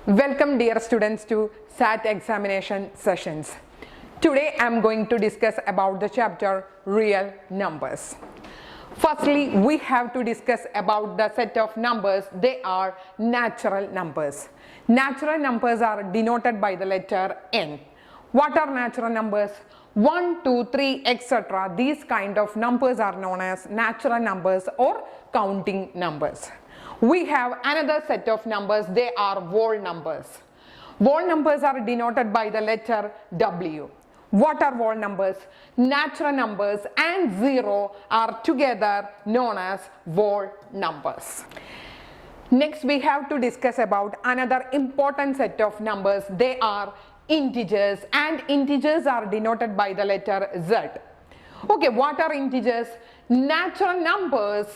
Welcome dear students to ZAT examination sessions. Today I am going to discuss about the chapter real numbers. Firstly, we have to discuss about the set of numbers. They are natural numbers. Natural numbers are denoted by the letter N. What are natural numbers? 1, 2, 3, etc. These kind of numbers are known as natural numbers or counting numbers. We have another set of numbers. They are whole numbers. Whole numbers are denoted by the letter W. What are whole numbers? Natural numbers and 0 are together known as whole numbers. Next, we have to discuss about another important set of numbers. They are integers, and integers are denoted by the letter Z. Okay, what are integers? Natural numbers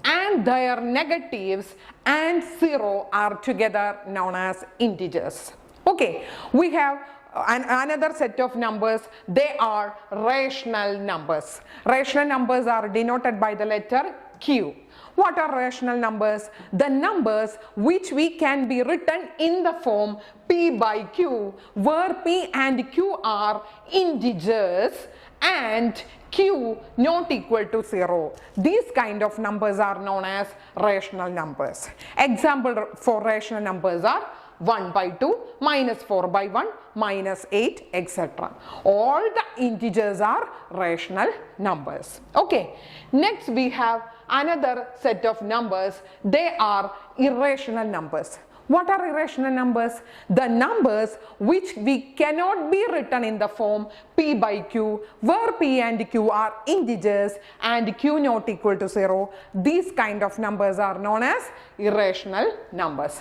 and their negatives and 0 are together known as integers. Okay, we have another set of numbers. They are rational numbers. Rational numbers are denoted by the letter Q. What are rational numbers? The numbers which we can be written in the form P by Q, where P and Q are integers and Q not equal to 0. These kind of numbers are known as rational numbers. Example for rational numbers are 1 by 2, minus 4 by 1, minus 8, etc. All the integers are rational numbers. Okay. Next we have another set of numbers. They are irrational numbers. What are irrational numbers? The numbers which we cannot be written in the form P by Q, where P and Q are integers and Q not equal to 0. These kind of numbers are known as irrational numbers.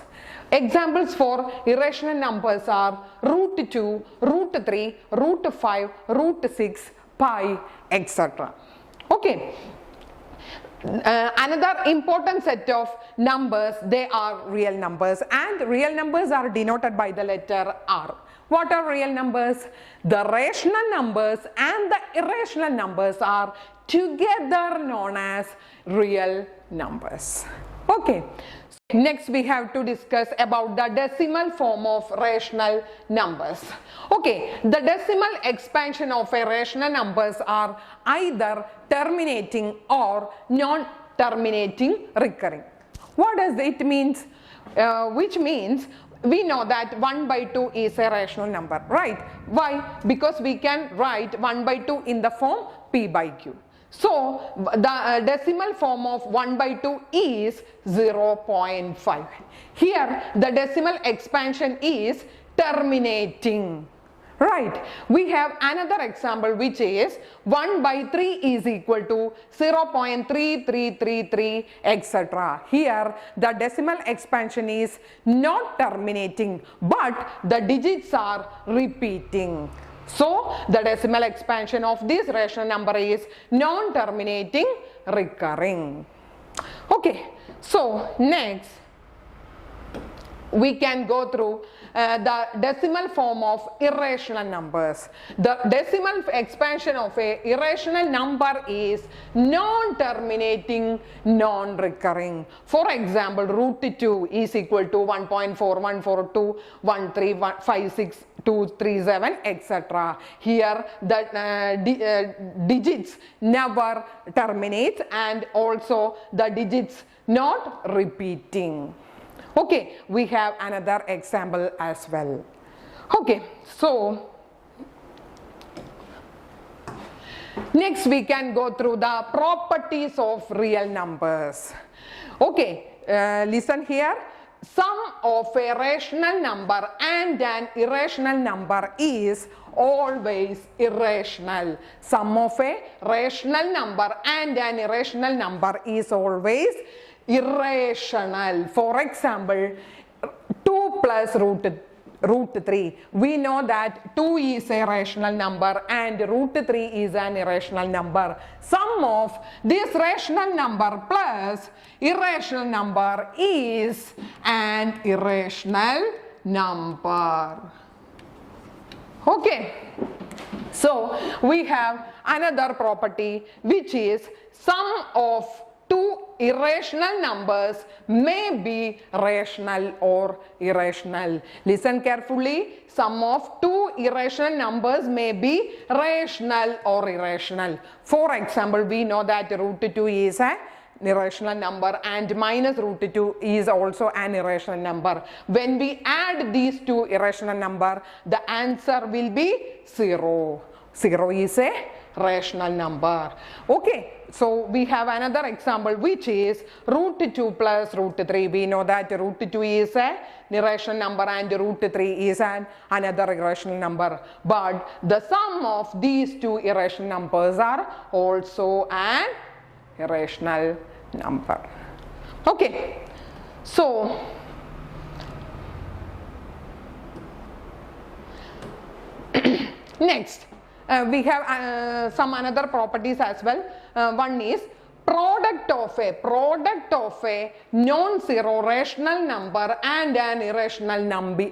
Examples for irrational numbers are root 2, root 3, root 5, root 6, pi, etc. Okay. Another important set of numbers, they are real numbers, and real numbers are denoted by the letter R. What are real numbers? The rational numbers and the irrational numbers are together known as real numbers. Okay. Next we have to discuss about the decimal form of rational numbers. Okay, the decimal expansion of a rational numbers are either terminating or non-terminating recurring. What does it means? Which means we know that 1 by 2 is a rational number, right? Why? Because we can write 1 by 2 in the form P by Q. So, the decimal form of 1 by 2 is 0.5. Here, the decimal expansion is terminating. Right. We have another example which is 1 by 3 is equal to 0.3333, etc. Here, the decimal expansion is not terminating, but the digits are repeating. So, the decimal expansion of this rational number is non-terminating recurring. Okay, so next we can go through the decimal form of irrational numbers. The decimal expansion of a irrational number is non-terminating, non-recurring. For example, root 2 is equal to 1.4142, 1356237, etc. Here the digits never terminate and also the digits not repeating. Okay, we have another example as well. Okay, so next we can go through the properties of real numbers. Okay, listen here. Sum of a rational number and an irrational number is always irrational. Sum of a rational number and an irrational number is always irrational. For example, 2 plus root 3. We know that 2 is a rational number and root 3 is an irrational number. Sum of this rational number plus irrational number is an irrational number. Okay. So, we have another property which is sum of two irrational numbers may be rational or irrational. Listen carefully. Sum of two irrational numbers may be rational or irrational. For example, we know that root 2 is an irrational number and minus root 2 is also an irrational number. When we add these two irrational numbers, the answer will be 0. 0 is a rational number. Okay, so we have another example, which is root 2 plus root 3. We know that root 2 is an irrational number and root 3 is another irrational number. But the sum of these two irrational numbers are also an irrational number. Okay, so next we have some another properties as well. One is product of a non-zero rational number and an irrational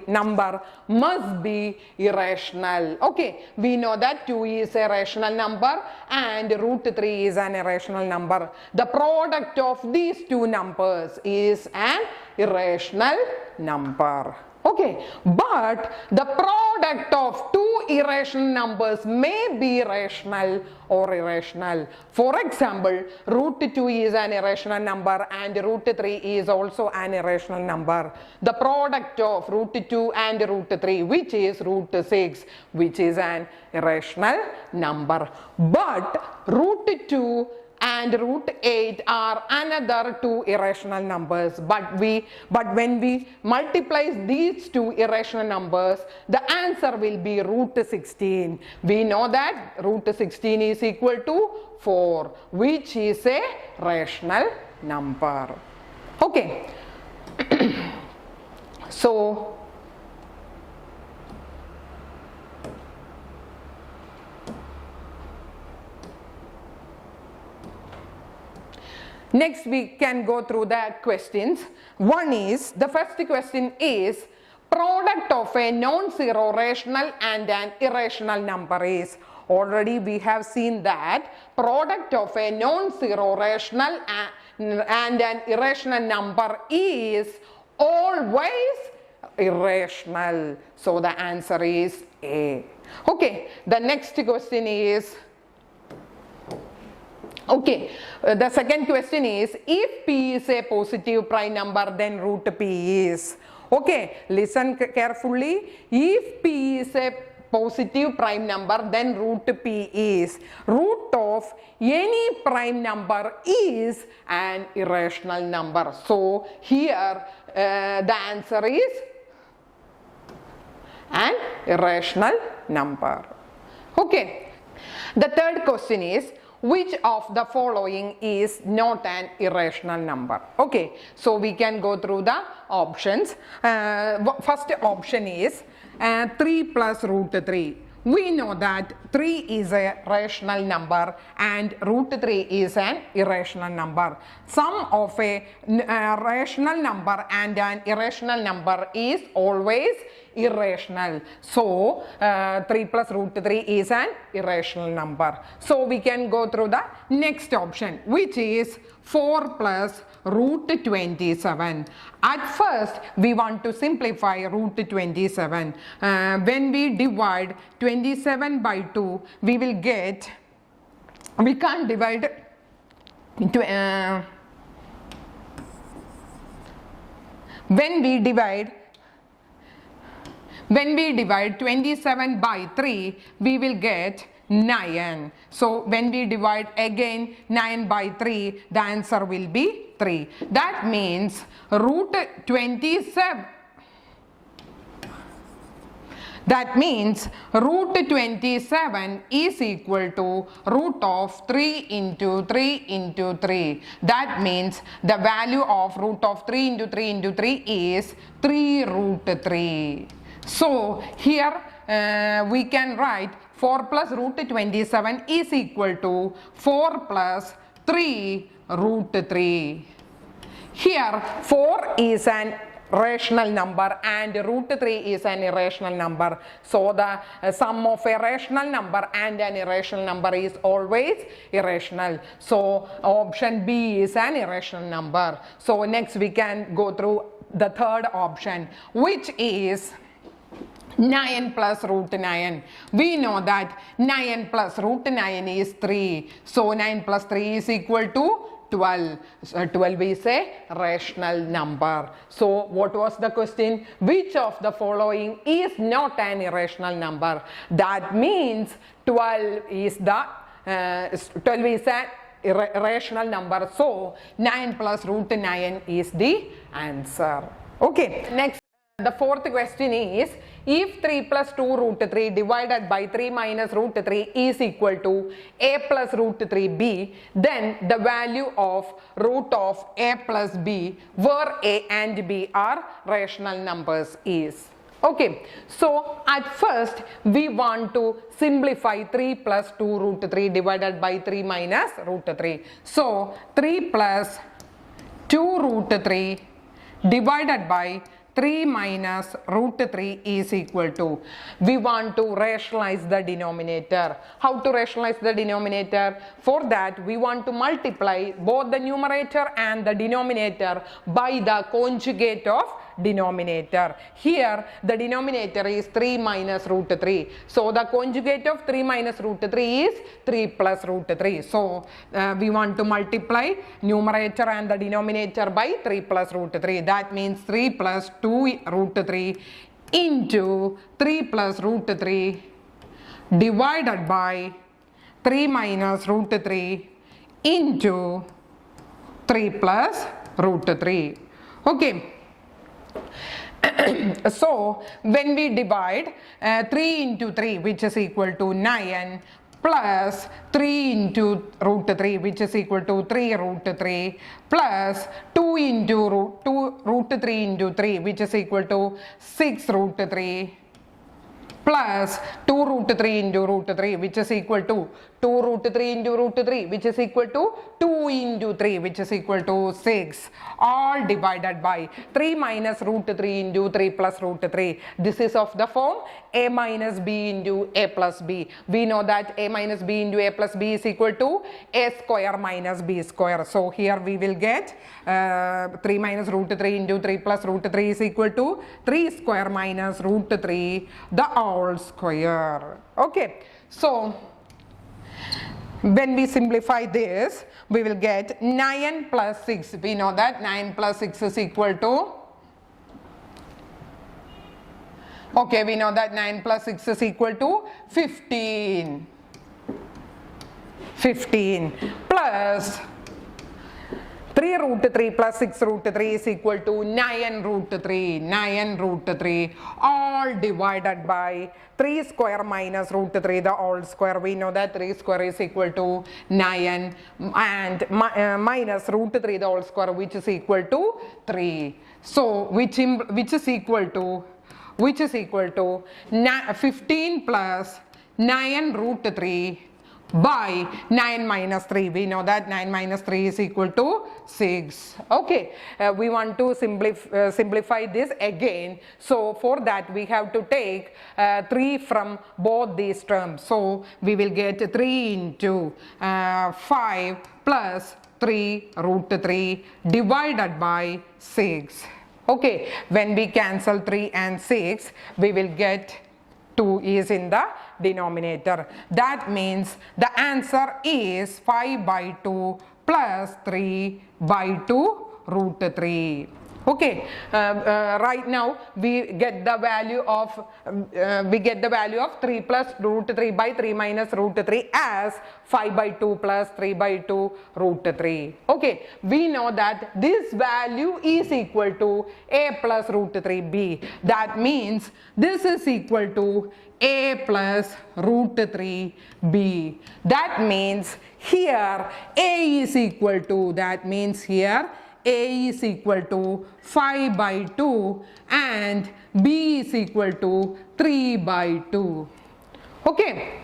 number must be irrational. Okay, we know that 2 is a rational number and root 3 is an irrational number. The product of these two numbers is an irrational number. Okay, but the product of two irrational numbers may be rational or irrational. For example, root 2 is an irrational number and root 3 is also an irrational number. The product of root 2 and root 3, which is root 6, which is an irrational number. But root 2 and root 8 are another two irrational numbers, but when we multiply these two irrational numbers, the answer will be root 16. We know that root 16 is equal to 4, which is a rational number. Okay. So next we can go through the questions. One is, the first question is, product of a non-zero rational and an irrational number is. Already we have seen that product of a non-zero rational and an irrational number is always irrational. So the answer is A. Okay, the next question is, okay, the second question is, if P is a positive prime number, then root P is. Okay, listen carefully. If P is a positive prime number, then root P is. Root of any prime number is an irrational number. So here the answer is an irrational number. Okay, the third question is, which of the following is not an irrational number? Okay, so we can go through the options. First option is 3 plus root 3. We know that 3 is a rational number and root 3 is an irrational number. Sum of a rational number and an irrational number is always irrational. So 3 plus root 3 is an irrational number. So we can go through the next option, which is 4 plus root 27. At first we want to simplify root 27. When we divide 27 by 2, we will get, we can't divide into when we divide 27 by 3, we will get 9. So when we divide again 9 by 3, the answer will be 3. That means root 27. That means root 27 is equal to root of 3 into 3 into 3. That means the value of root of 3 into 3 into 3 is 3 root 3. So here we can write 4 plus root 27 is equal to 4 plus 3 root 3. Here 4 is an rational number and root 3 is an irrational number. So the sum of a rational number and an irrational number is always irrational. So option B is an irrational number. So next we can go through the third option, which is 9 plus root 9. We know that 9 plus root 9 is 3. So 9 plus 3 is equal to 12. 12 is a rational number. So what was the question? Which of the following is not an irrational number? That means 12 is an irrational number. So 9 plus root 9 is the answer. Okay, next. The fourth question is, if 3 plus 2 root 3 divided by 3 minus root 3 is equal to a plus root 3b, then the value of root of a plus b, where a and b are rational numbers, is. Okay, so at first we want to simplify 3 plus 2 root 3 divided by 3 minus root 3. So 3 plus 2 root 3 divided by 3 minus root 3 is equal to, we want to rationalize the denominator. How to rationalize the denominator? For that we want to multiply both the numerator and the denominator by the conjugate of denominator. Here the denominator is 3 minus root 3. So the conjugate of 3 minus root 3 is 3 plus root 3. So we want to multiply numerator and the denominator by 3 plus root 3. That means 3 plus 2 root 3 into 3 plus root 3 divided by 3 minus root 3 into 3 plus root 3. Okay. So when we divide 3 into 3, which is equal to 9, plus 3 into root 3, which is equal to 3 root 3, plus 2 into root 3 into 3, which is equal to 6 root 3, plus 2 root 3 into root 3, which is equal to 2 root 3 into root 3, which is equal to 2 into 3, which is equal to 6, all divided by 3 minus root 3 into 3 plus root 3. This is of the form a minus b into a plus b. We know that a minus b into a plus b is equal to a square minus b square. So here we will get 3 minus root 3 into 3 plus root 3 is equal to 3 square minus root 3 the whole square. Okay, so when we simplify this, we will get 9 plus 6. We know that 9 plus 6 is equal to, okay, we know that 9 plus 6 is equal to 15. 15 plus 3 root 3 plus 6 root 3 is equal to 9 root 3. 9 root 3 all divided by 3 square minus root 3 the whole square. We know that 3 square is equal to 9 and minus root 3 the whole square, which is equal to 3. So which is equal to 15 plus 9 root 3 by 9 minus 3. We know that 9 minus 3 is equal to 6. Okay, we want to simplify this again. So for that we have to take 3 from both these terms. So we will get 3 into 5 plus 3 root 3 divided by 6. Okay, when we cancel 3 and 6, we will get 2 is in the denominator. That means the answer is 5 by 2 plus 3 by 2 root 3. Okay, right now we get the value of 3 plus root 3 by 3 minus root 3 as 5 by 2 plus 3 by 2 root 3. Okay, we know that this value is equal to a plus root 3b. That means this is equal to a plus root 3b. That means here a is equal to, that means here a is equal to 5 by 2 and b is equal to 3 by 2. Okay.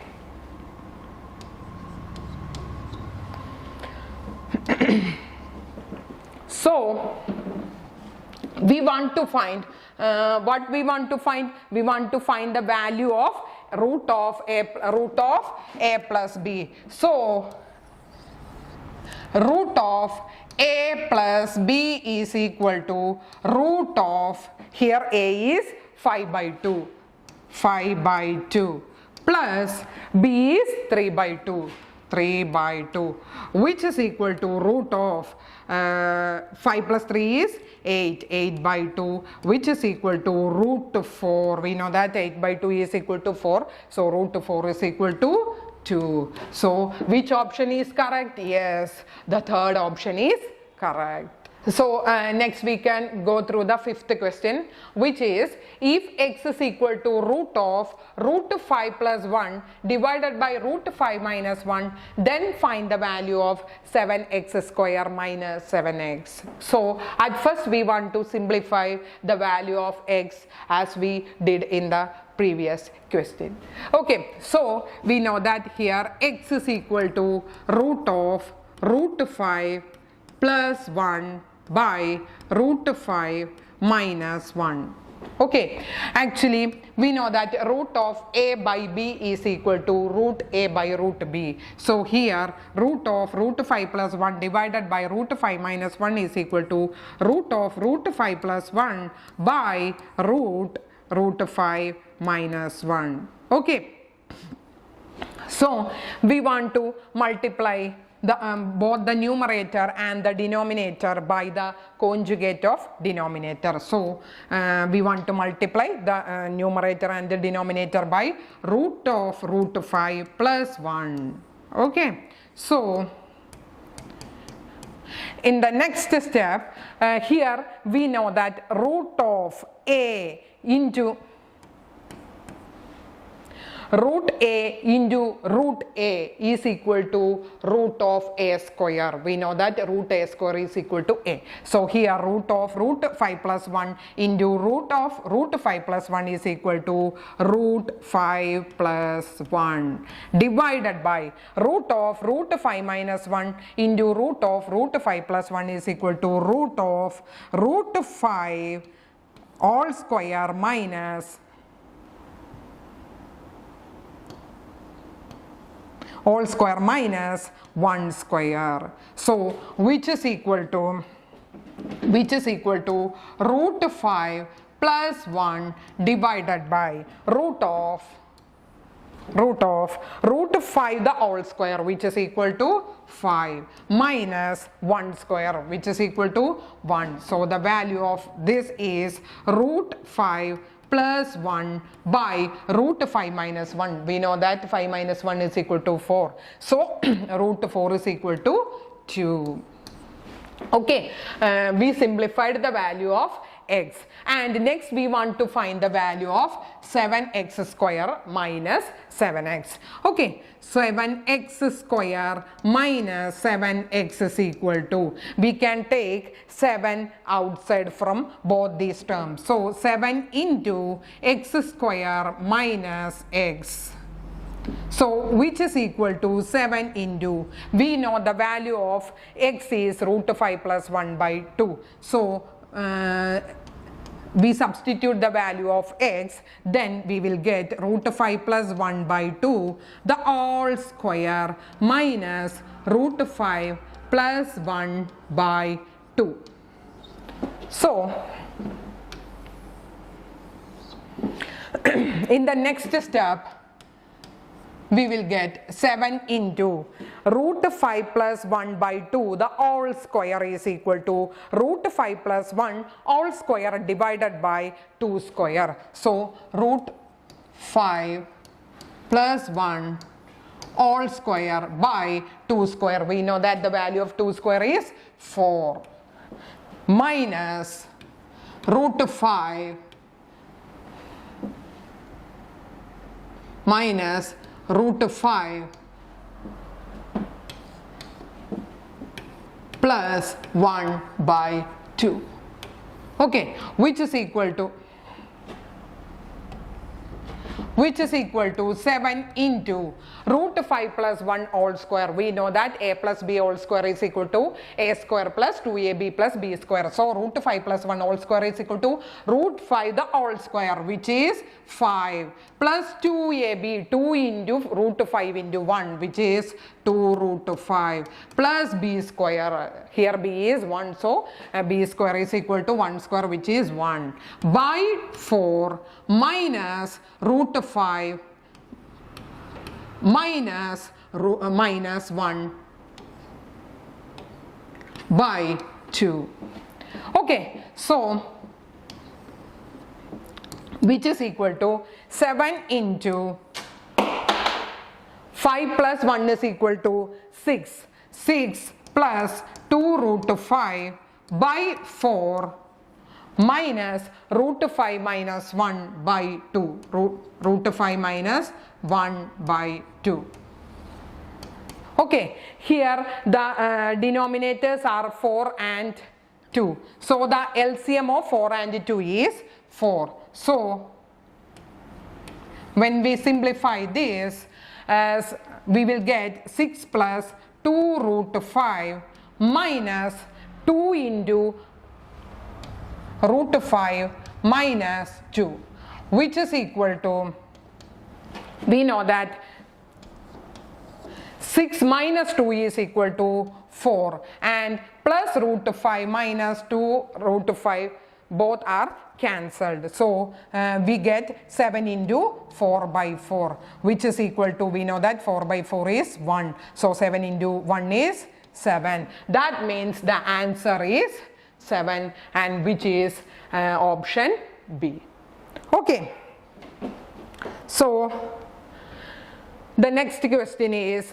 So we want to find what we want to find. We want to find the value of root of a plus b. So root of a plus b is equal to root of, here a is 5 by 2 plus b is 3 by 2, which is equal to root of 5 plus 3 is 8 by 2, which is equal to root 4. We know that 8 by 2 is equal to 4, so root 4 is equal to 2. So which option is correct? Yes, the third option is correct. So next we can go through the fifth question, which is if x is equal to root of root 5 plus 1 divided by root 5 minus 1, then find the value of 7x square minus 7x. So at first we want to simplify the value of x as we did in the previous question. Okay, so we know that here x is equal to root of root 5 plus 1 by root 5 minus 1. Okay, actually we know that root of a by b is equal to root a by root b. So here root of root 5 plus 1 divided by root 5 minus 1 is equal to root of root 5 plus 1 by root 5 minus 1. Okay, so we want to multiply the both the numerator and the denominator by the conjugate of denominator. So we want to multiply the numerator and the denominator by root of root 5 plus 1. Okay, so in the next step, here we know that root of a into root a into root a is equal to root of a square. We know that root a square is equal to a. So here root of root 5 plus 1 into root of root 5 plus 1 is equal to root 5 plus 1 divided by root of root 5 minus 1 into root of root 5 plus 1 is equal to root of root 5 all square minus all square minus 1 square. So which is equal to root 5 plus 1 divided by root of root 5 the whole square, which is equal to 5 minus 1 square, which is equal to 1. So the value of this is root 5 plus 1 by root 5 minus 1. We know that 5 minus 1 is equal to 4. So root 4 is equal to 2. Okay, we simplified the value of x, and next we want to find the value of 7x square minus 7x. Okay, 7x square minus 7x is equal to, we can take 7 outside from both these terms. So 7 into x square minus x. So which is equal to 7 into, we know the value of x is root 5 plus 1 by 2. So we substitute the value of x, then we will get root 5 plus 1 by 2 the whole square minus root 5 plus 1 by 2. So in the next step we will get 7 into root 5 plus 1 by 2 the whole square is equal to root 5 plus 1 all square divided by 2 square. So root 5 plus 1 all square by 2 square. We know that the value of 2 square is 4 minus root 5 minus root 5 plus 1 by 2. Okay, which is equal to which is equal to 7 into root 5 plus 1 whole square. We know that a plus b whole square is equal to a square plus 2ab plus b square. So root 5 plus 1 whole square is equal to root 5 the whole square, which is 5, plus 2ab, 2 into root 5 into 1, which is 2 root 5, plus b square. Here b is 1, so b square is equal to 1 square, which is 1, by 4 minus root 5 minus 1 by 2. Okay, so which is equal to 7 into 5 plus 1 is equal to 6. 6 plus 2 root 5 by 4 minus root 5 minus 1 by 2. Root 5 minus 1 by 2. Okay, here the denominators are 4 and 2. So the LCM of 4 and 2 is 4. So when we simplify this, as we will get 6 plus 2 root 5 minus 2 into root 5 minus 2, which is equal to, we know that 6 minus 2 is equal to 4, and plus root 5 minus 2 root 5 both are cancelled. So we get 7 into 4 by 4, which is equal to, we know that 4 by 4 is 1. So 7 into 1 is 7. That means the answer is 7, and which is option B. Okay. So the next question is,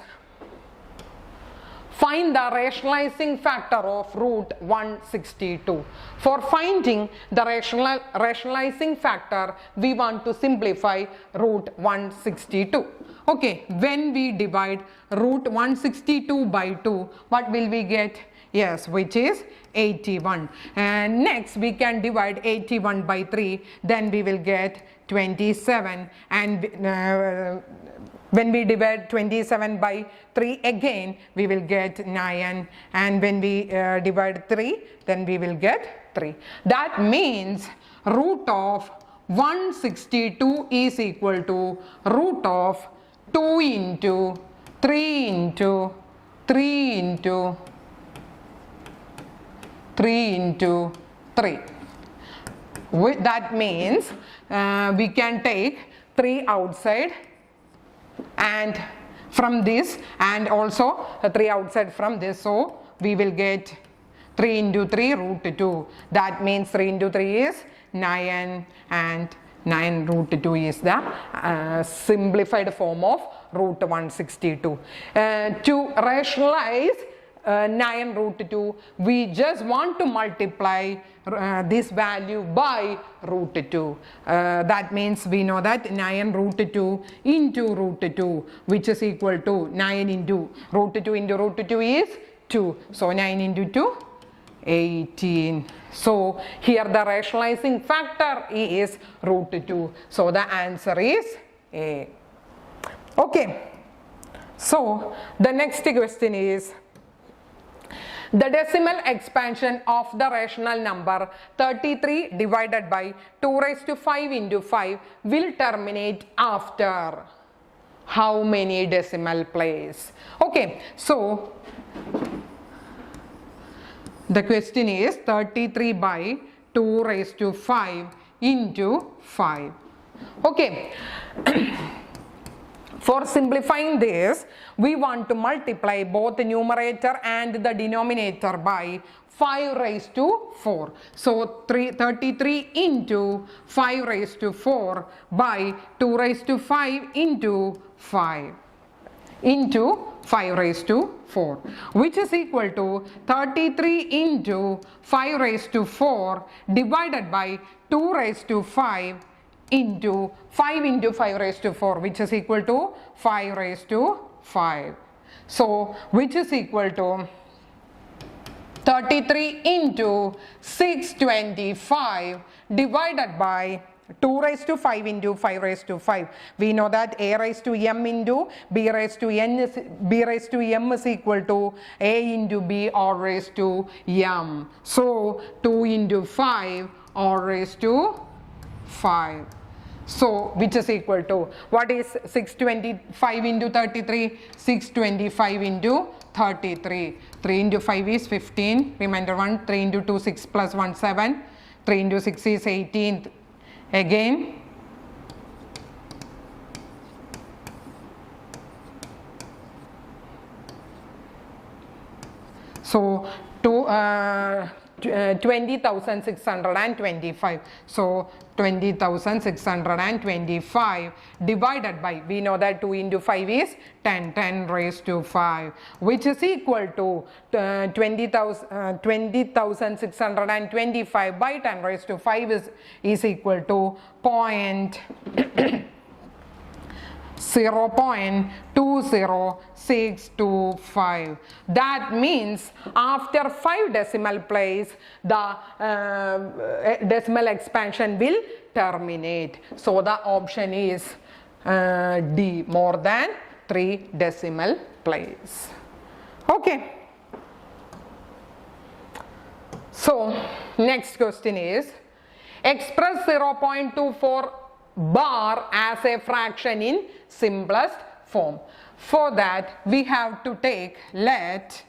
find the rationalizing factor of root 162. For finding the rationalizing factor, we want to simplify root 162. Okay, when we divide root 162 by 2, what will we get? Yes, which is 81. And next we can divide 81 by 3, then we will get 27. And when we divide 27 by 3 again, we will get 9, and when we divide 3, then we will get 3. That means root of 162 is equal to root of 2 into 3 into 3 into 3 into 3. That means we can take 3 outside and from this, and also 3 outside from this, so we will get 3 into 3 root 2. That means 3 into 3 is 9, and 9 root 2 is the simplified form of root 162. To rationalize 9 root 2, we just want to multiply this value by root 2. That means we know that 9 root 2 into root 2, which is equal to 9 into root 2 into root 2 is 2. So 9 into 2, 18. So here the rationalizing factor is root 2. So the answer is A. Okay. So the next question is, the decimal expansion of the rational number 33 divided by 2 raised to 5 into 5 will terminate after how many decimal place? Okay, so the question is 33 by 2 raised to 5 into 5. Okay. For simplifying this, we want to multiply both the numerator and the denominator by 5 raised to 4. So 33 into 5 raised to 4 by 2 raised to 5 into 5 into 5 raised to 4, which is equal to 33 into 5 raised to 4 divided by 2 raised to 5 into 5 into 5 raised to 4, which is equal to 5 raised to 5. So which is equal to 33 into 625 divided by 2 raised to 5 into 5 raised to 5. We know that a raised to m into b raised to m is equal to a into b all raised to m. So 2 into 5 all raised to 5. So which is equal to, what is 625 into 33? 625 into 33. 3 into 5 is 15, remainder 1. 3 into 2, 6 plus 1, 7. 3 into 6 is 18. Again, so 20,625. So 20,625 divided by, we know that 2 into 5 is 10, 10 raised to 5, which is equal to 20,625 by 10 raised to 5 is equal to 0.20625. That means after 5 decimal place, the decimal expansion will terminate. So the option is D, more than 3 decimal place. Okay. So next question is, express 0.24 bar as a fraction in simplest form. For that we have to take, let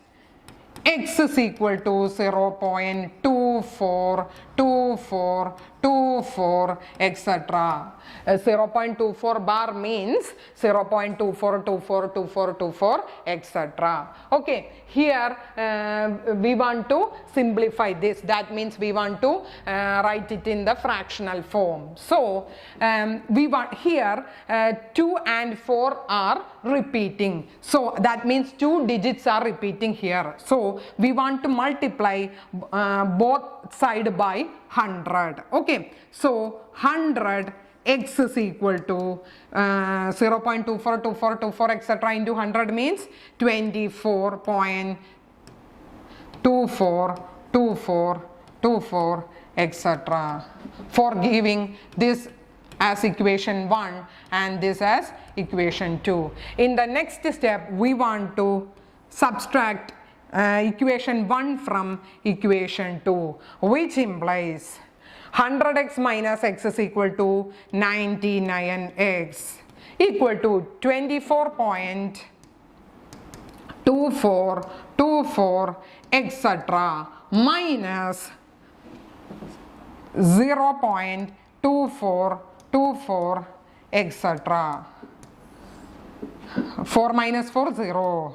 x is equal to 0.242424 etc. 0.24 bar means 0.24242424 etc. Okay, here we want to simplify this. That means we want to write it in the fractional form. So we want here 2 and 4 are repeating. So that means 2 digits are repeating here. So we want to multiply both side by 100. Okay, so 100 x is equal to 0.242424 etc. into 100 means 24.242424 etc. For giving this as equation 1 and this as equation 2. In the next step we want to subtract equation 1 from equation 2, which implies 100x minus x is equal to 99x equal to 24.2424 etc. minus 0.2424 etc. 4 minus 4 0.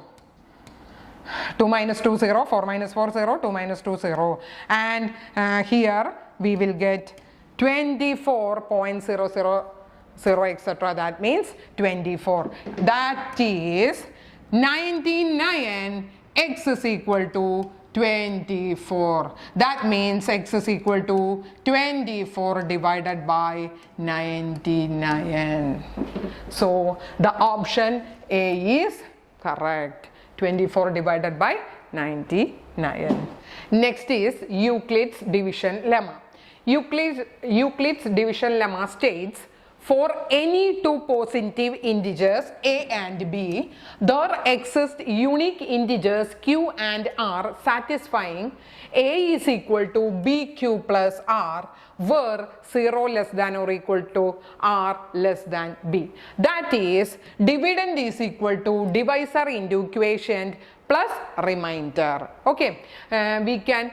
2 minus 2 0, 4 minus 4 0, 2 minus 2 0, and here we will get 24.000 etc. That means 24. That is 99 x is equal to 24. That means x is equal to 24 divided by 99. So the option A is correct. 24 divided by 99. Next is Euclid's division lemma. Euclid's division lemma states, for any two positive integers a and b, there exist unique integers q and r satisfying a is equal to bq plus r, where 0 less than or equal to r less than b. That is, dividend is equal to divisor into quotient plus remainder. Okay, we can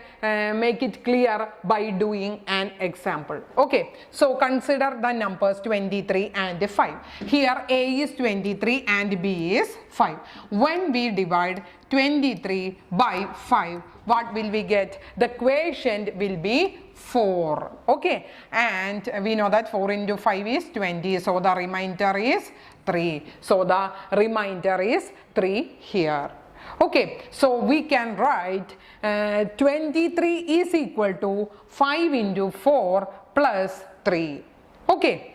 make it clear by doing an example. Okay, so consider the numbers 23 and 5. Here a is 23 and b is 5. When we divide 23 by 5, what will we get? The quotient will be 4. Okay, and we know that 4 into 5 is 20, so the remainder is 3. So the remainder is 3 here. Okay, so we can write 23 is equal to 5 into 4 plus 3. Okay.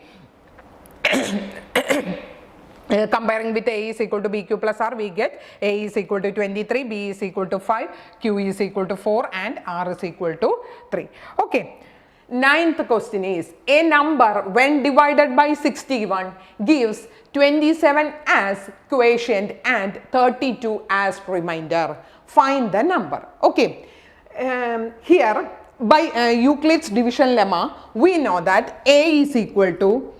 Comparing with a is equal to bq plus r, we get a is equal to 23, b is equal to 5, q is equal to 4 and r is equal to 3. Okay. Ninth question is, a number when divided by 61 gives 27 as quotient and 32 as remainder. Find the number. Okay. Here by Euclid's division lemma, we know that A is equal to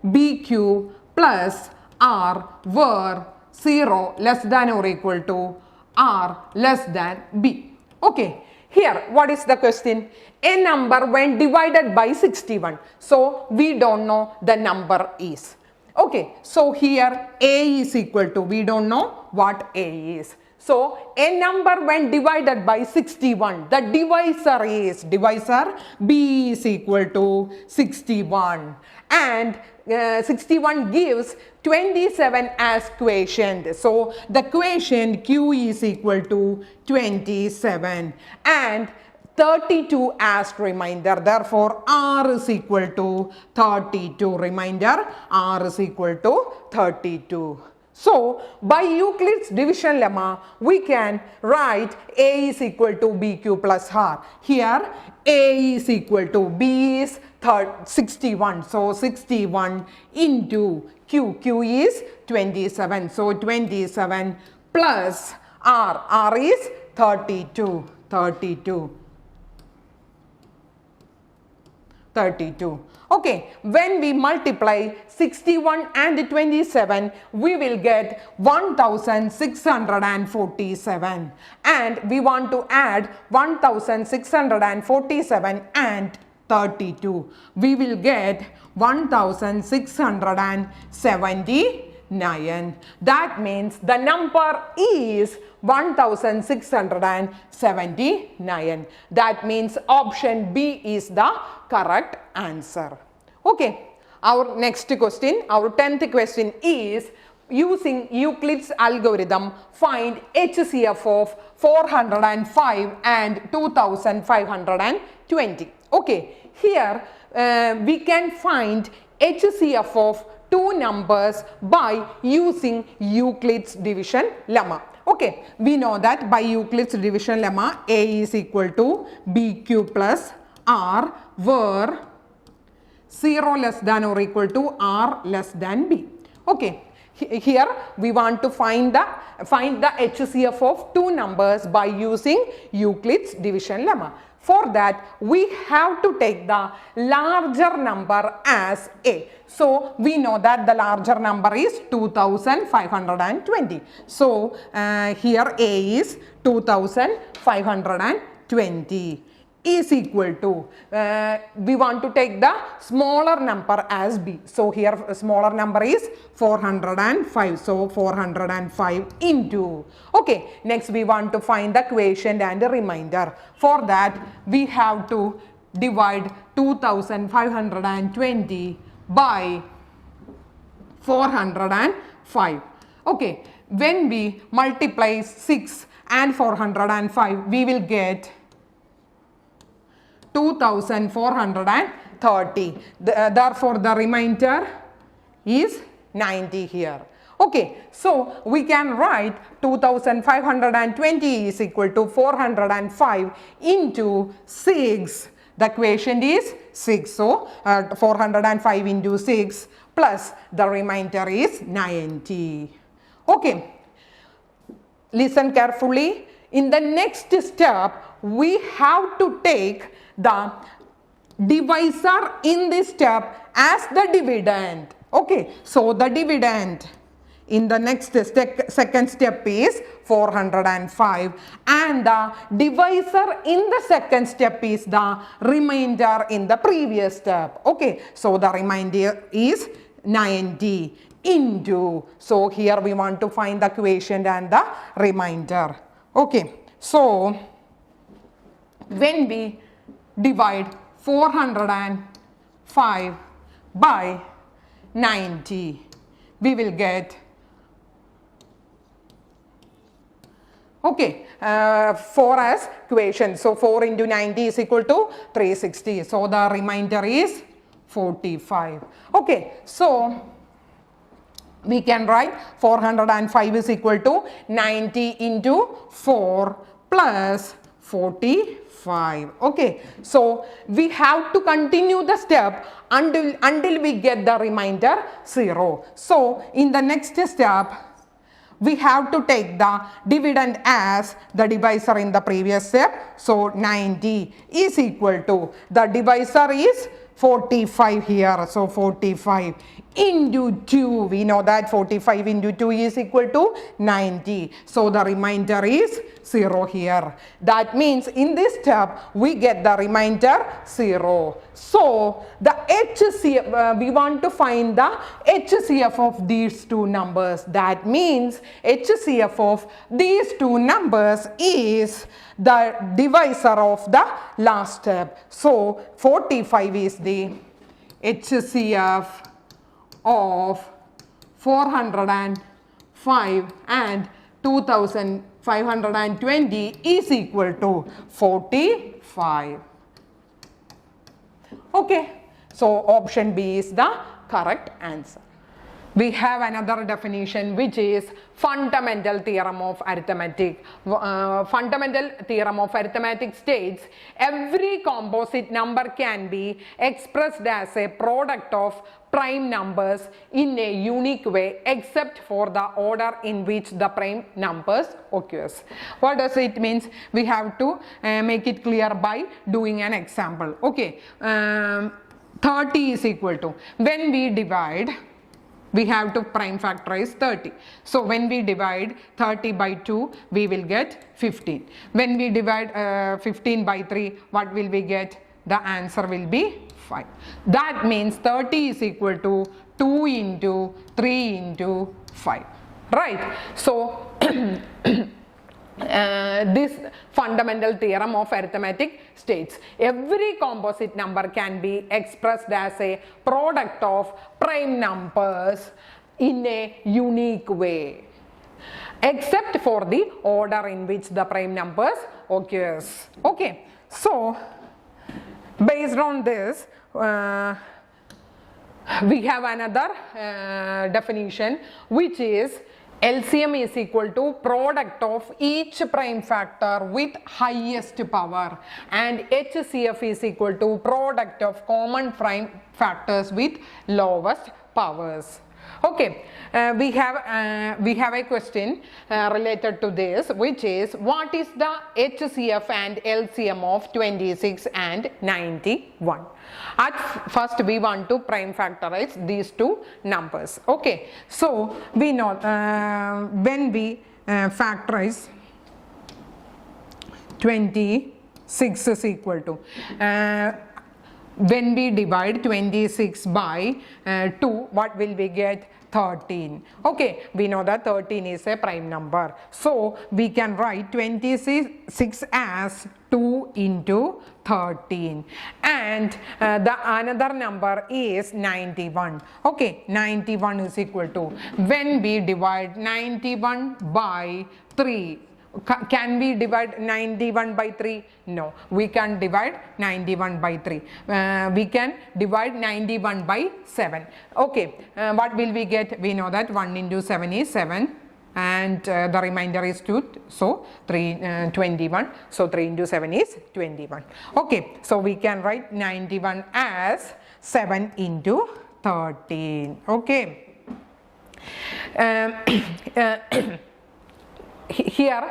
BQ plus R where 0 less than or equal to R less than B. Okay. Here, what is the question? A number when divided by 61. So, we don't know the number is. Okay. So, here A is equal to, we don't know what A is. So, a number when divided by 61, the divisor is, B is equal to 61 and 61 gives 27 as quotient. So, the quotient Q is equal to 27 and 32 as remainder. Therefore, R is equal to 32. Remainder, R is equal to 32. So, by Euclid's division lemma, we can write A is equal to BQ plus R. Here, A is equal to B is 61. So, 61 into Q. Q is 27. So, 27 plus R. R is 32. 32. Okay, when we multiply 61 and 27, we will get 1647 and we want to add 1647 and 32. We will get 1679. That means the number is 1679. That means option B is the correct answer. Okay. Our next question, our 10th question is, using Euclid's algorithm, find HCF of 405 and 2520. Okay. Here we can find HCF of two numbers by using Euclid's division lemma. Okay, we know that by Euclid's division lemma, A is equal to BQ plus R where 0 less than or equal to R less than B. Okay, here we want to find the HCF of two numbers by using Euclid's division lemma. For that, we have to take the larger number as A. So, we know that the larger number is 2520. So, here A is 2520 is equal to, we want to take the smaller number as B. So, here smaller number is 405. So, 405 into. Okay, next we want to find the quotient and the remainder. For that, we have to divide 2520 by 405. Okay, when we multiply 6 and 405, we will get 2430. Therefore, the remainder is 90 here. Okay, so we can write 2520 is equal to 405 into 6. The quotient is 6. So, 405 into 6 plus the remainder is 90. Okay, listen carefully. In the next step, we have to take the divisor in this step as the dividend. Okay, so the dividend in the next second step is 405 and the divisor in the second step is the remainder in the previous step. Okay, so the remainder is 90 into, so here we want to find the quotient and the remainder. Okay, so when we divide 405 by 90, we will get, okay, 4 as quotient. So, 4 into 90 is equal to 360. So, the remainder is 45. Okay, so we can write 405 is equal to 90 into 4 plus 45. Okay, so we have to continue the step until we get the remainder 0. So in the next step, we have to take the dividend as the divisor in the previous step. So 90 is equal to, the divisor is 45 here. So 45 into 2, we know that 45 into 2 is equal to 90. So the remainder is 0 here. That means in this step we get the remainder 0. So the HCF, we want to find the HCF of these two numbers. That means HCF of these two numbers is the divisor of the last step. So 45 is the HCF of 405 and 2520 is equal to 45. Okay, so option B is the correct answer. We have another definition, which is fundamental theorem of arithmetic. Fundamental theorem of arithmetic states every composite number can be expressed as a product of prime numbers in a unique way except for the order in which the prime numbers occurs. What does it mean? We have to make it clear by doing an example. Okay, 30 is equal to, when we divide, we have to prime factorize 30. So when we divide 30 by 2, we will get 15. When we divide 15 by 3, what will we get? The answer will be 5. That means 30 is equal to 2 into 3 into 5. Right? So this fundamental theorem of arithmetic states every composite number can be expressed as a product of prime numbers in a unique way except for the order in which the prime numbers occurs. Okay, so based on this, we have another definition, which is LCM is equal to product of each prime factor with highest power, and HCF is equal to product of common prime factors with lowest powers. Okay, we have a question related to this, which is what is the HCF and LCM of 26 and 91? At first we want to prime factorize these two numbers. Okay, so we know when we factorize 26 is equal to, when we divide 26 by 2, what will we get? 13. Okay, we know that 13 is a prime number. So we can write 26 as 2 into 13. And the another number is 91. Okay, 91 is equal to, when we divide 91 by 3, can we divide 91 by 3? No, we can divide 91 by 3. We can divide 91 by 7. Okay, what will we get? We know that 1 into 7 is 7 and the remainder is 2. So 21. So 3 into 7 is 21. Okay, so we can write 91 as 7 into 13. Okay. Here,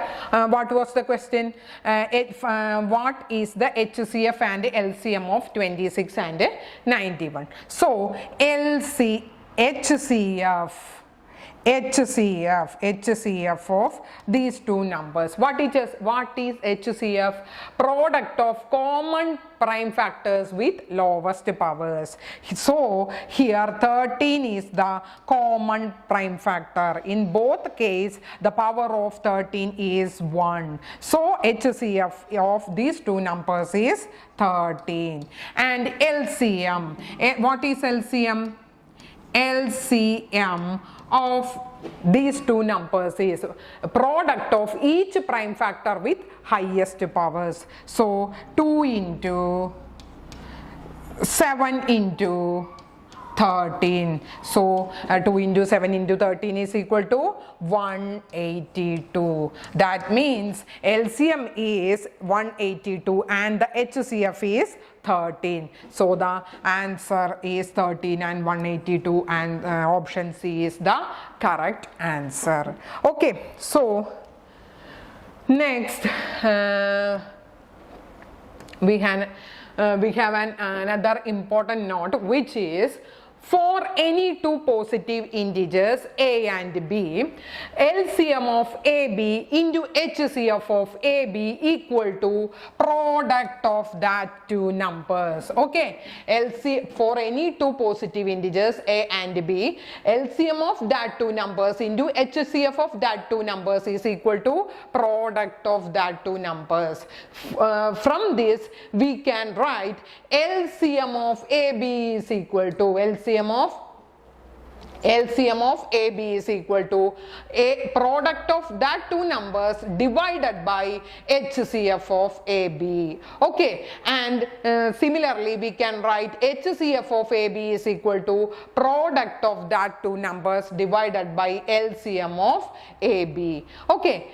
what was the question? What is the HCF and LCM of 26 and 91? So, HCF of these two numbers. What is HCF? Product of common prime factors with lowest powers. So here 13 is the common prime factor. In both cases, the power of 13 is 1. So HCF of these two numbers is 13. And LCM. What is LCM? LCM of these two numbers is a product of each prime factor with highest powers. So 2 into 7 into 13. So 2 into 7 into 13 is equal to 182. That means LCM is 182 and the HCF is 13. So the answer is 13 and 182, and option C is the correct answer. Okay, so next we have another important note, which is for any two positive integers a and b, LCM of AB into HCF of AB equal to product of that two numbers. Okay, for any two positive integers a and b, LCM of that two numbers into HCF of that two numbers is equal to product of that two numbers. From this we can write LCM of AB is equal to LCM of AB is equal to a product of that two numbers divided by HCF of AB. Okay, and similarly we can write HCF of AB is equal to product of that two numbers divided by LCM of AB. Okay,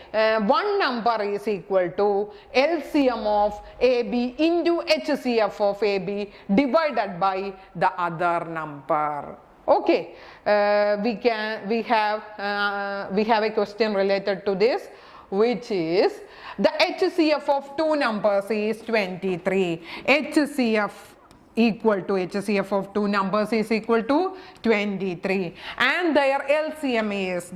one number is equal to LCM of AB into HCF of AB divided by the other number. Okay, we have a question related to this, which is the HCF of two numbers is 23. HCF of two numbers is equal to 23, and their LCM is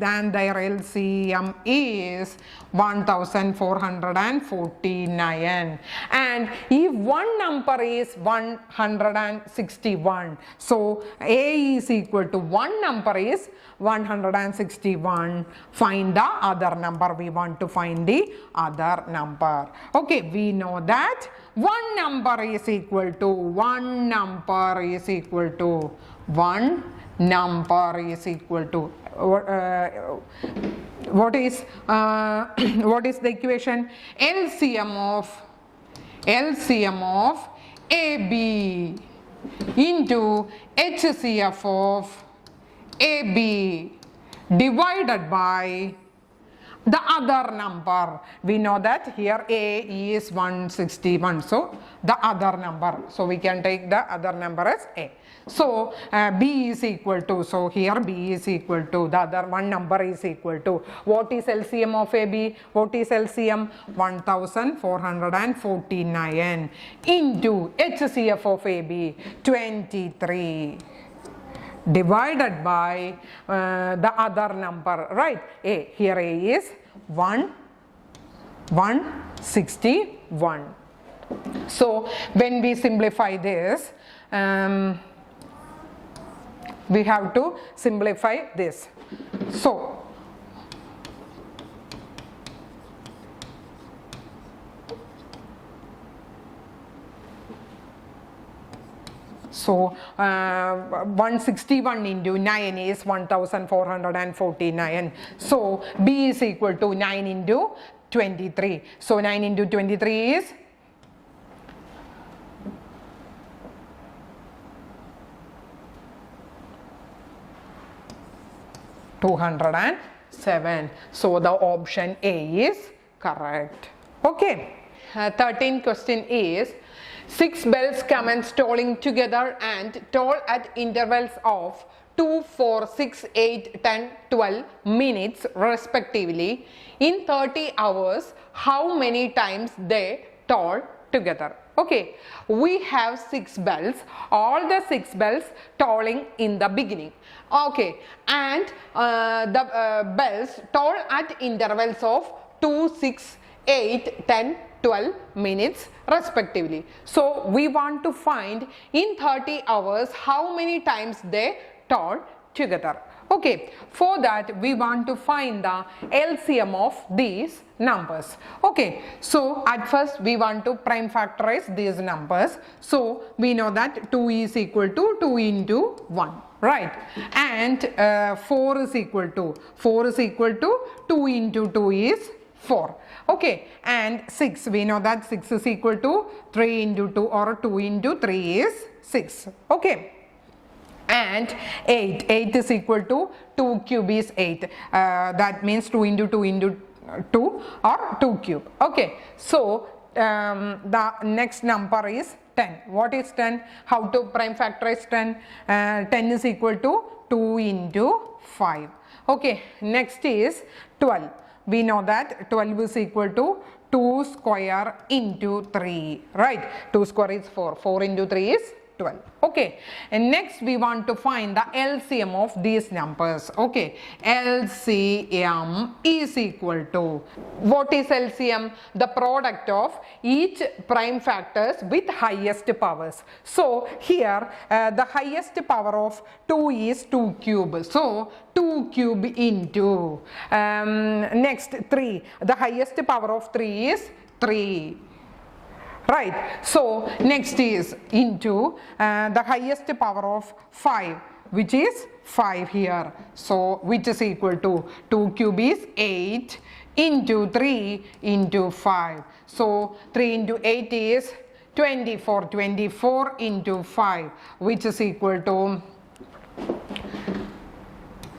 1449, and if one number is 161, so A is equal to one number is 161. Find the other number. We want to find the other number. Okay, we know that one number is equal to what is the equation? LCM of AB into HCF of AB divided by the other number. We know that here A is 161, so the other number, so we can take the other number as A. So B is equal to, so here B is equal to, the other one number is equal to, what is LCM of AB? What is LCM? 1449 into HCF of AB 23 divided by the other number, right? A, here A is 161. So when we simplify this, we have to simplify this. So 161 into 9 is 1449. So B is equal to 9 into 23. So 9 into 23 is 207. So the option A is correct. Okay. 13th question is, 6 bells commence tolling together and toll at intervals of 2, 4, 6, 8, 10, 12 minutes respectively. In 30 hours, how many times they toll together? Okay, we have 6 bells, all the 6 bells tolling in the beginning. Okay, and the bells toll at intervals of 2, 6, 8, 10, 12 minutes respectively. So we want to find in 30 hours how many times they toll together. Okay, for that we want to find the LCM of these numbers. Okay, so at first we want to prime factorize these numbers. So we know that 2 is equal to 2 into 1, right? And 4 is equal to 2 into 2 is 4. Okay, and 6, we know that 6 is equal to 3 into 2 or 2 into 3 is 6. Okay, and 8. 8 is equal to 2 cube is 8. That means 2 into 2 into 2 or 2 cube. Okay, so the next number is 10. What is 10? How to prime factorize 10? 10 is equal to 2 into 5. Okay, next is 12. We know that 12 is equal to 2 square into 3, right? 2 square is 4. 4 into 3 is 12. Okay, and next we want to find the LCM of these numbers. Okay, LCM is equal to, what is LCM? The product of each prime factors with highest powers. So here the highest power of 2 is 2 cube. So 2 cube into next 3. The highest power of 3 is 3. Right, so next is into the highest power of 5, which is 5 here. So which is equal to 2 cube is 8 into 3 into 5. So 3 into 8 is 24. 24 into 5, which is equal to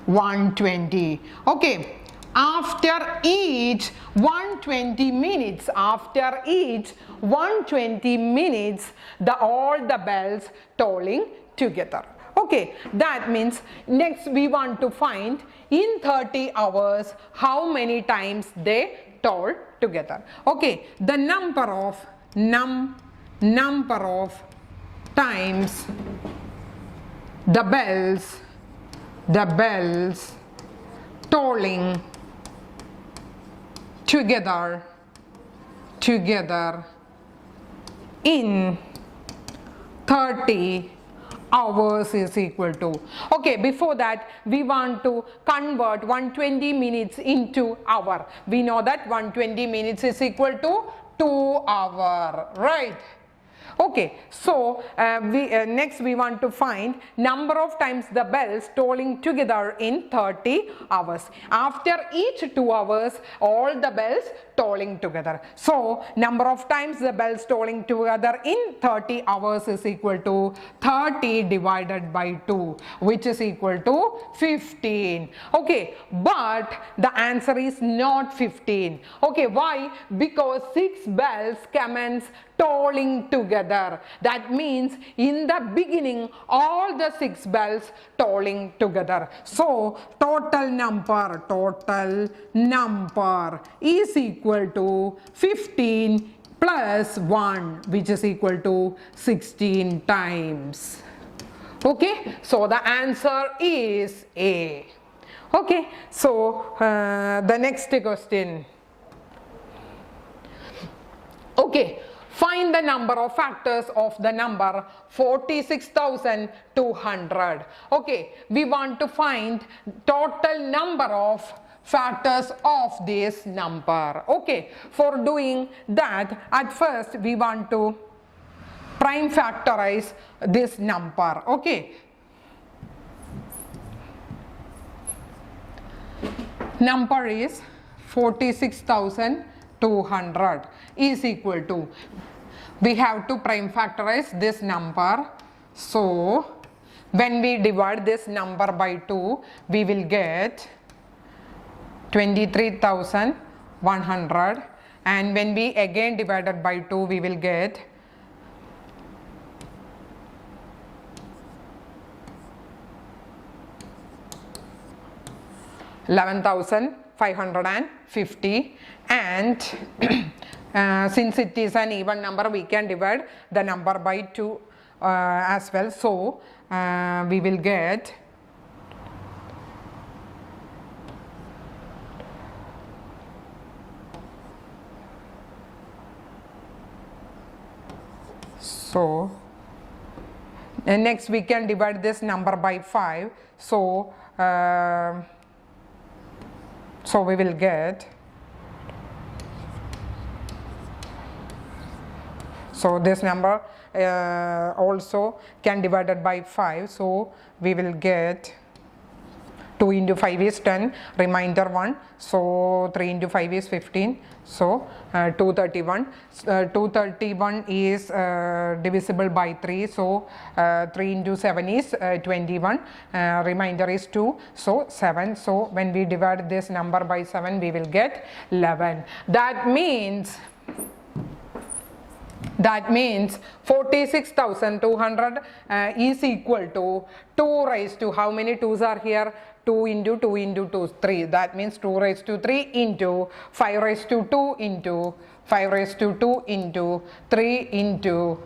120. Okay. After each 120 minutes, all the bells tolling together. Okay, that means next we want to find in 30 hours how many times they toll together. Okay, the number of times the bells tolling together in 30 hours is equal to. Okay, before that we want to convert 120 minutes into hour. We know that 120 minutes is equal to 2 hours, right? Okay, so next we want to find number of times the bells tolling together in 30 hours. After each 2 hours, all the bells tolling together. So number of times the bells tolling together in 30 hours is equal to 30 divided by 2, which is equal to 15. Okay, but the answer is not 15. Okay, why? Because 6 bells commence tolling together. That means in the beginning all the 6 bells tolling together. So total number is equal to 15 plus 1, which is equal to 16 times. Okay, so the answer is A. Okay, so the next question. Okay, find the number of factors of the number 46,200. Okay, we want to find total number of factors of this number. Okay, for doing that, at first we want to prime factorize this number. Okay, number is 46,200 is equal to, we have to prime factorize this number. So when we divide this number by 2, we will get 23,100, and when we again divided by 2, we will get 11,550, and since it is an even number, we can divide the number by 2 as well. So we will get 'So and next we can divide this number by 5. So we will get, so this number also can divided by 5. So we will get 2 into 5 is 10, remainder 1, so 3 into 5 is 15, so 231. 231 is divisible by 3, so 3 into 7 is 21, remainder is 2, so 7. So when we divide this number by 7, we will get 11. That means 46,200 is equal to 2 raised to, how many 2's are here? 2 into 2 into 2, 3. That means 2 raised to 3 into 5 raised to 2 into 5 raised to 2 into 3 into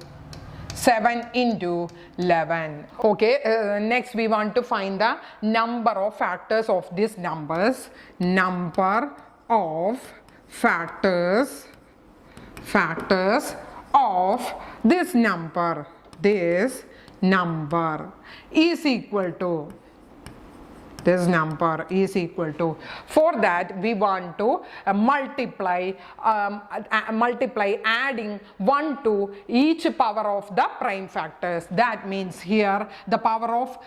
7 into 11. Okay, next we want to find the number of factors of these numbers. Number of factors of this number is equal to, for that we want to multiply adding 1 to each power of the prime factors. That means here the power of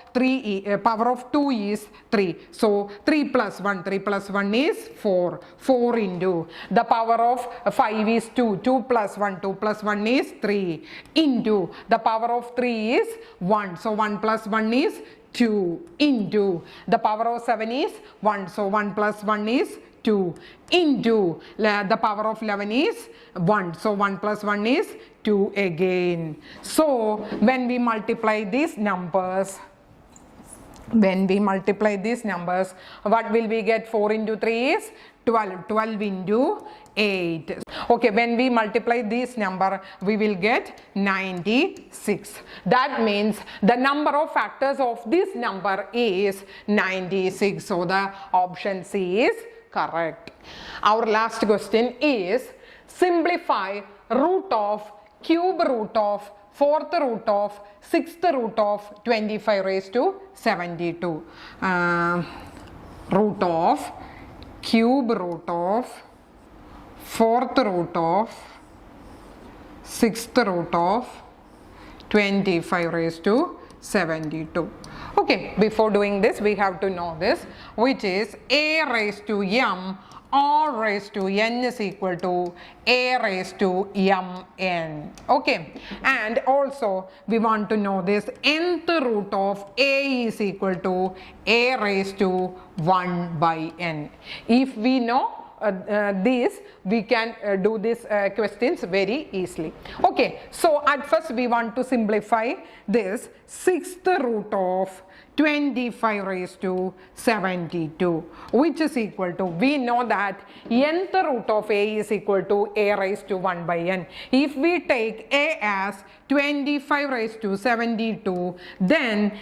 2 is 3, so 3 plus 1 is 4 into the power of 5 is 2 plus 1 is 3 into the power of 3 is 1, so 1 plus 1 is 2 into the power of 7 is 1, so 1 plus 1 is 2 into the power of 11 is 1, so 1 plus 1 is 2 again. So when we multiply these numbers, what will we get? 4 into 3 is 12 into 8. Okay, when we multiply this number, we will get 96. That means the number of factors of this number is 96. So the option C is correct. Our last question is simplify root of, cube root of, fourth root of, sixth root of 25 raised to 72. Root of, cube root of, fourth root of, sixth root of 25 raised to 72. Okay, before doing this we have to know this, which is a raised to m or raised to n is equal to a raised to mn. Okay, and also we want to know this nth root of a is equal to a raised to 1 by n. If we know this, we can do these questions very easily. Okay, so at first we want to simplify this sixth root of 25 raised to 72, which is equal to, we know that nth root of a is equal to a raised to 1 by n. If we take a as 25 raised to 72, then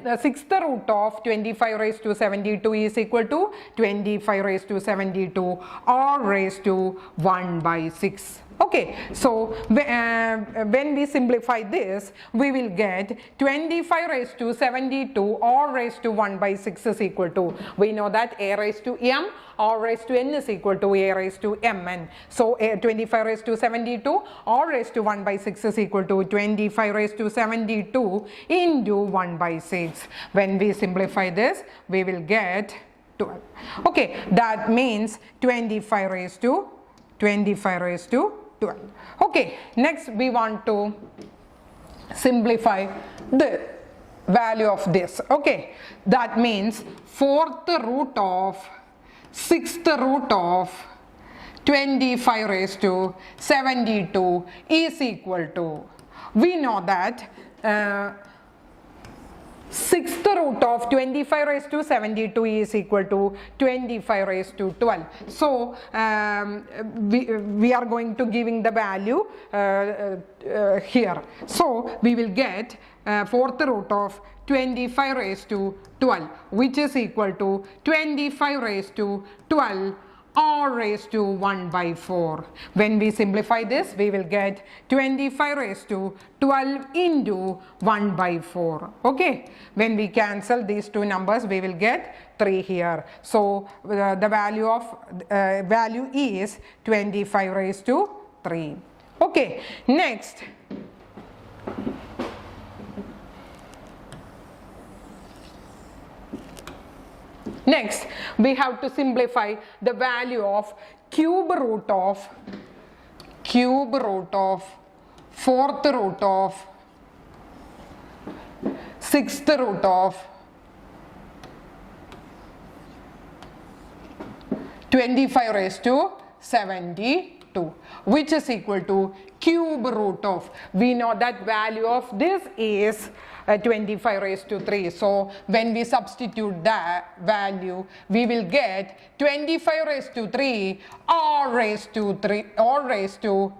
the sixth root of 25 raised to 72 is equal to 25 raised to 72 or raised to 1 by 6. Okay, so when we simplify this, we will get 25 raised to 72 or raised to 1 by 6 is equal to, we know that a raised to m or raised to n is equal to a raised to mn. So 25 raised to 72 or raised to 1 by 6 is equal to 25 raised to 72 into 1 by 6. When we simplify this, we will get 12. Okay, that means 25 raised to 12. Okay, next we want to simplify the value of this. Okay, that means fourth root of sixth root of 25 raised to 72 is equal to, we know that sixth root of 25 raised to 72 is equal to 25 raised to 12. So we are going to giving the value here. So we will get fourth root of 25 raised to 12, which is equal to 25 raised to 12 or raised to 1 by 4. When we simplify this, we will get 25 raised to 12 into 1 by 4. Okay, when we cancel these two numbers, we will get 3 here. So the value is 25 raised to 3. Okay, next Next, we have to simplify the value of cube root of fourth root of sixth root of 25 raised to 72, which is equal to cube root of, we know that value of this is 25 raised to 3. So when we substitute that value, we will get 25 raised to 3 or raised to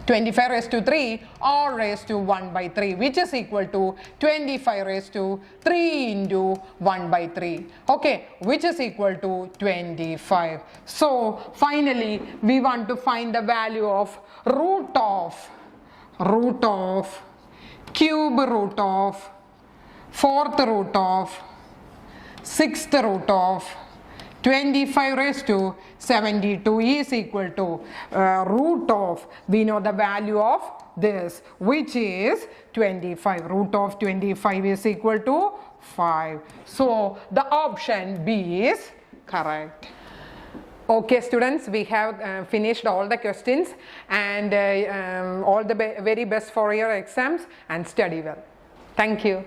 25 raised to 3 or raised to 1 by 3, which is equal to 25 raised to 3 into 1 by 3, okay, which is equal to 25. So finally we want to find the value of root of cube root of fourth root of sixth root of 25 raised to 72 is equal to root of, we know the value of this, which is 25. Root of 25 is equal to 5. So the option B is correct. Okay students, we have finished all the questions, and all the very best for your exams, and study well. Thank you.